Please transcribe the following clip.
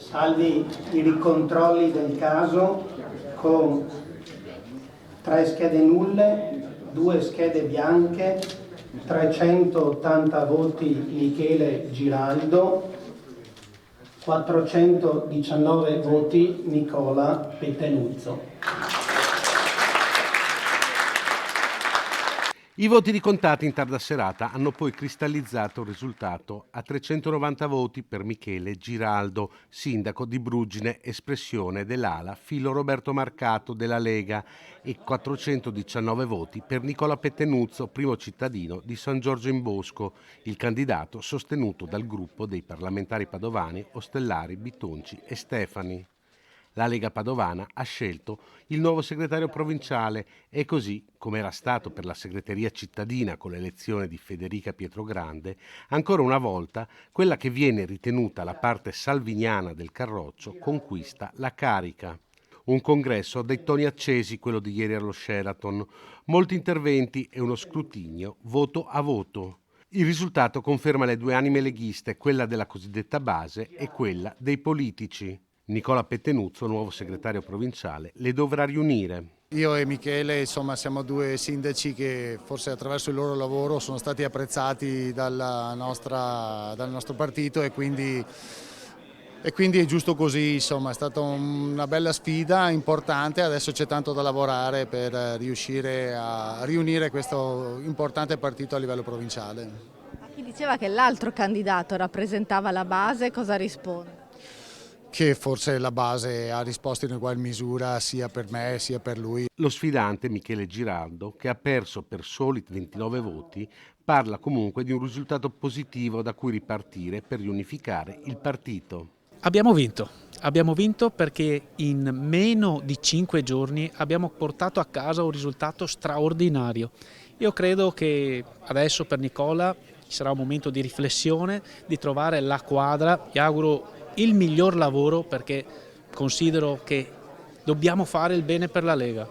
Salvi i ricontrolli del caso con 3 schede nulle, 2 schede bianche, 380 voti Michele Giraldo, 419 voti Nicola Pettenuzzo. I voti ricontati in tarda serata hanno poi cristallizzato il risultato a 390 voti per Michele Giraldo, sindaco di Brugine, espressione dell'ala Filo Roberto Marcato della Lega, e 419 voti per Nicola Pettenuzzo, primo cittadino di San Giorgio in Bosco, il candidato sostenuto dal gruppo dei parlamentari padovani Ostellari, Bitonci e Stefani. La Lega Padovana ha scelto il nuovo segretario provinciale e così, come era stato per la segreteria cittadina con l'elezione di Federica Pietrogrande, ancora una volta quella che viene ritenuta la parte salviniana del Carroccio conquista la carica. Un congresso dai toni accesi, quello di ieri allo Sheraton, molti interventi e uno scrutinio voto a voto. Il risultato conferma le due anime leghiste, quella della cosiddetta base e quella dei politici. Nicola Pettenuzzo, nuovo segretario provinciale, le dovrà riunire. Io e Michele, insomma, siamo due sindaci che forse attraverso il loro lavoro sono stati apprezzati dal nostro partito e quindi è giusto così, insomma, è stata una bella sfida importante, adesso c'è tanto da lavorare per riuscire a riunire questo importante partito a livello provinciale. A chi diceva che l'altro candidato rappresentava la base, cosa risponde? Che forse la base ha risposto in ugual misura sia per me sia per lui. Lo sfidante Michele Giraldo, che ha perso per soli 29 voti, parla comunque di un risultato positivo da cui ripartire per riunificare il partito. Abbiamo vinto perché in meno di 5 giorni abbiamo portato a casa un risultato straordinario. Io credo che adesso per Nicola ci sarà un momento di riflessione, di trovare la quadra. Gli auguro il miglior lavoro perché considero che dobbiamo fare il bene per la Lega.